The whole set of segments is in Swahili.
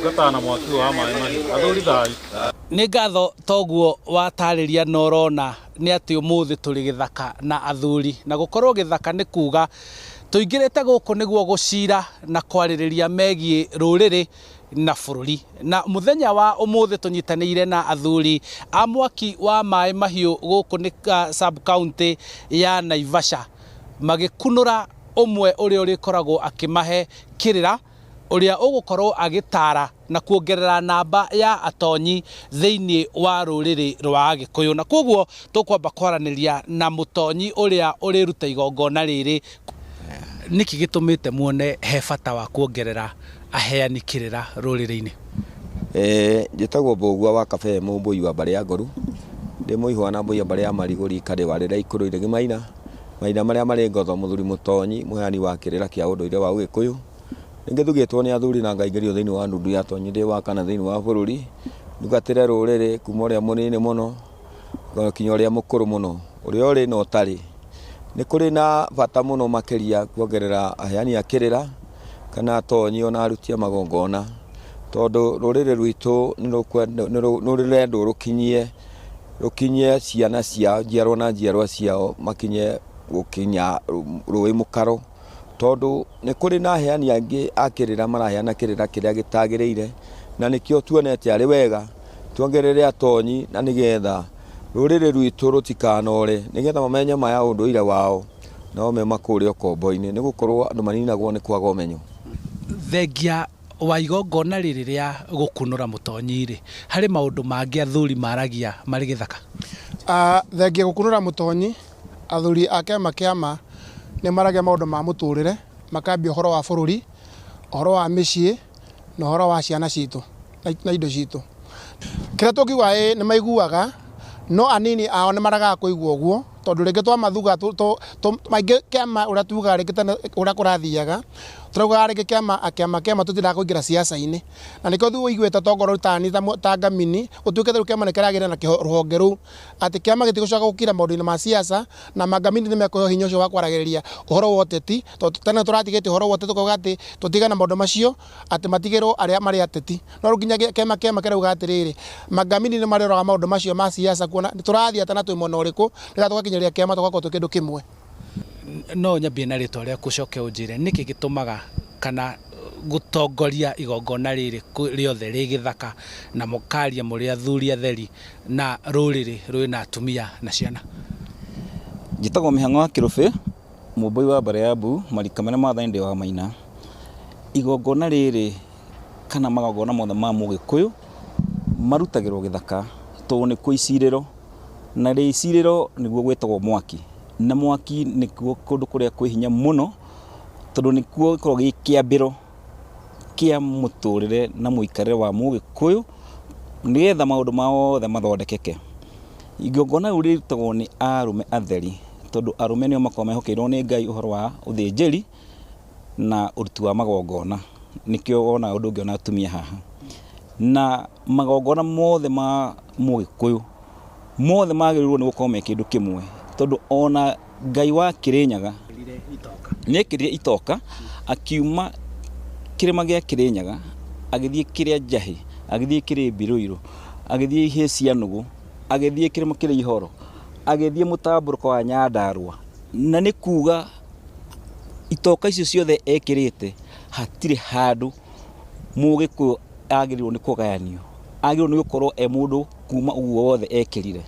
Tungata na mwaki wa maĩ mahiũ athuri thai nĩ ngatho toguo watarĩria na ũrona nĩ atĩ ũmũthĩ tũrĩ gĩthaka na athuri na gũkorwo gĩthaka nĩ kuga tũingĩrĩte gũkũ nĩguo gũcira na kwarĩrĩria megiĩ rũrĩrĩ na bũrũri na mũthenya wa ũmũthĩ tũnyitanĩire na athuri a mwaki wa maĩ mahiũ gũkũ nĩ sub county ya Naivasha magĩkunũra ũmwe ũrĩa ũrĩkoragwo akĩmahe kĩrĩra ũrĩa ũgũkorwo agĩtara na kuongerera namba ya atonyi thĩinĩ wa rũrĩrĩ rwa Agĩkũyũ na koguo tũkwamba kwaranĩria na mũtonyi ũrĩa ũrĩruta igongona rĩrĩ. Nĩkĩ gĩtũmĩte muone he bata wa kuongerera aheani kĩrĩra rũrĩrĩ-inĩ? Njĩtagwo Mbũgua wa Kabe mũmbũi wa Mbarĩ ya Ngoru ndĩ mũihwa na mbũi ya Mbarĩ ya Marigũri karĩ warĩra ikũrũ irĩ maina marĩa marĩ ngotho mũthuri mũtonyi mũheani wa kĩrĩra kĩa ũndũire wa Ũgĩkũyũ. Ningĩ tũgĩtwo nĩ athuri na ngaingĩrio thĩinĩ wa ndundu ya tonyi ndĩ wa kana thĩinĩ wa bũrũri ndugatĩre rũrĩrĩ kuma ũrĩa mũnini mũno nginya ũrĩa mũkũrũ mũno ũrĩa ũrĩ na ũtarĩ. Nĩ kũrĩ na bata mũno makĩria kuongerera aheani a kĩrĩra kana atonyi ona aruti a magongona tondũ rũrĩrĩ rwitũ nĩ rũrendwo rũkinyie ciana cia njiarwa na njiarwa ciao makinye gũkinya rũĩ mũkaro tondũ nĩ kũrĩ na aheani angĩ a kĩrĩra maraheana kĩrĩra kĩrĩa gĩtagĩrĩire na nĩkĩo tuonete arĩ wega tuongerere atonyi na nĩgetha rũrĩrĩ rwitũ rũtikanore nĩgetha mamenye maya ũndũire wao nao me makũrĩa ũkombo-inĩ nĩ gũkorwo andũ maninagwo nĩ kwaga ũmenyo. Thengia wa igongona rĩrĩ rĩa gũkunũra mũtonyi rĩ harĩ maũndũ mangĩ athuri maragia marĩ gĩthaka? Thengia gũkunũra mũtonyi athuri a kĩama nĩ maragia maũndũ ma mũtũrĩre makambia ũhoro wa bũrũri, ũhoro wa mĩciĩ na ũhoro wa ciana citũ na indo citũ. Kĩrĩa tũngiuga nĩ maiguaga no anini ao nĩ maragaga kũigua ũguo tondũ rĩngĩ twamathuga maingĩ kĩama ũrĩa tugaga rĩngĩ tene ũrĩa kũrathiaga turaugaga rĩngĩ kĩama tũtiraga kũingĩra siasa-inĩ na nĩkĩo tu ũiguĩte tongorwo ta ngamini gũtuĩke rĩu kĩama nĩ kĩragĩra na rũhonge rũu atĩ kĩama gĩtigũcoka gũkira maũndũ-inĩ ma siasa na mangamini nĩ mekũheo hinya ũcio wa kwaragĩrĩria ũhoro wa ũteti tondũ tene tũratigĩte ũhoro wa ũteti tũkauga atĩ tũtigane na maũndũ macio atĩ matigĩrwo arĩa marĩ ateti no rĩu nginya kĩama kĩrauga atĩrĩrĩ mangamini nĩ marĩroraga maũndũ macio ma siasa kuona tũrathiĩ atĩ na twĩ mwena ũrĩkũ nĩgetha tũgakinyĩria kĩama tũgakorwo twĩ kĩndũ kĩmwe. No nyambie na rĩtwa rĩaku ũcoke ũnjĩre nĩkĩ gĩtũmaga kana gũtongoria igongona rĩrĩ rĩothe rĩ gĩthaka na mũkaria mũrĩ athuri atheri na rũrĩrĩ rwĩ na atumia na ciana? Njĩtagwo Mĩhang'o wa Kĩrũbĩ mũmbũi wa Mbarĩ ya Mbu marika marĩa maathani ndĩ wa Maina. Igongona rĩrĩ kana magongona mothe ma Mũgĩkũyũ marutagĩrwo gĩthaka tondũ nĩ kuo icirĩro na rĩ icirĩro nĩguo gwĩtagwo mwaki na mwaki nĩkuo kũndũ kũrĩa kwĩ hinya mũno tondũ nĩkuo gĩkoragwo gĩ kĩambĩro kĩa mũtũrĩre na mũikarĩre wa Mũgĩkũyũ nĩgetha maũndũ mothe mathondekeke. Igongona rĩu rĩrutagwo nĩ arũme atheri tondũ arũme nĩo makoragwo mehokeirwo nĩ Ngai ũhoro wa ũthĩnjĩri na ũruti wa magongona nĩkĩo wona ũndũ ũngĩona atumia haha. Na magongona mothe ma Mũgĩkũyũ mothe magĩrĩirwo nĩ gũkorwo me kĩndũ kĩmwe tondũ ona Ngai wa Kĩrĩnyaga nĩ ekĩrire itoka akiuma kĩrĩma gĩa Kĩrĩnyaga agĩthiĩ kĩrĩa Njahĩ agĩthiĩ kĩrĩ Mbirũirũ agĩthiĩ ihĩ cia Nũgũ agĩthiĩ kĩrĩma kĩrĩ Ihoro agĩthiĩ mũtambũrũko wa Nyandarua na nĩ kuga itoka icio ciothe ekĩrĩte hatirĩ handũ Mũgĩkũyũ agĩrĩirwo nĩ kũgayanio agĩrĩirwo nĩ gũkorwo mũndũ kuma ũguo wothe ekĩrire.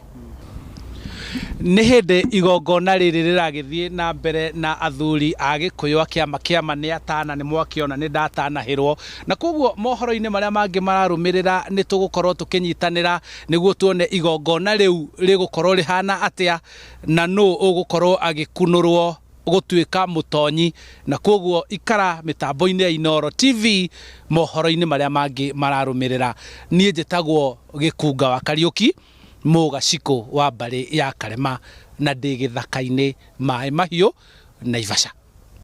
Nĩ hĩndĩ igongona rĩrĩ rĩragĩthiĩ na mbere na athuri a Gĩkũyũ kĩama nĩ atana nĩ mwakĩona nĩ ndatanahĩrwo na koguo mohoro-inĩ marĩa mangĩ mararũmĩrĩra nĩ tũgũkorwo tũkĩnyitanĩra nĩguo tuone igongona rĩu rĩgũkorwo rĩhana atĩa na nũ ũgũkorwo agĩkunũrwo gũtuĩka mũtonyi na koguo ikara mĩtambo-inĩ ya Inooro TV mohoro-inĩ marĩa mangĩ mararũmĩrĩra. Niĩ njĩtagwo Gĩkunga wa Kariũki mũgacikũ wa Mbarĩ ya Karema na ndĩ gĩthaka-inĩ maĩ mahiũ Naivasha.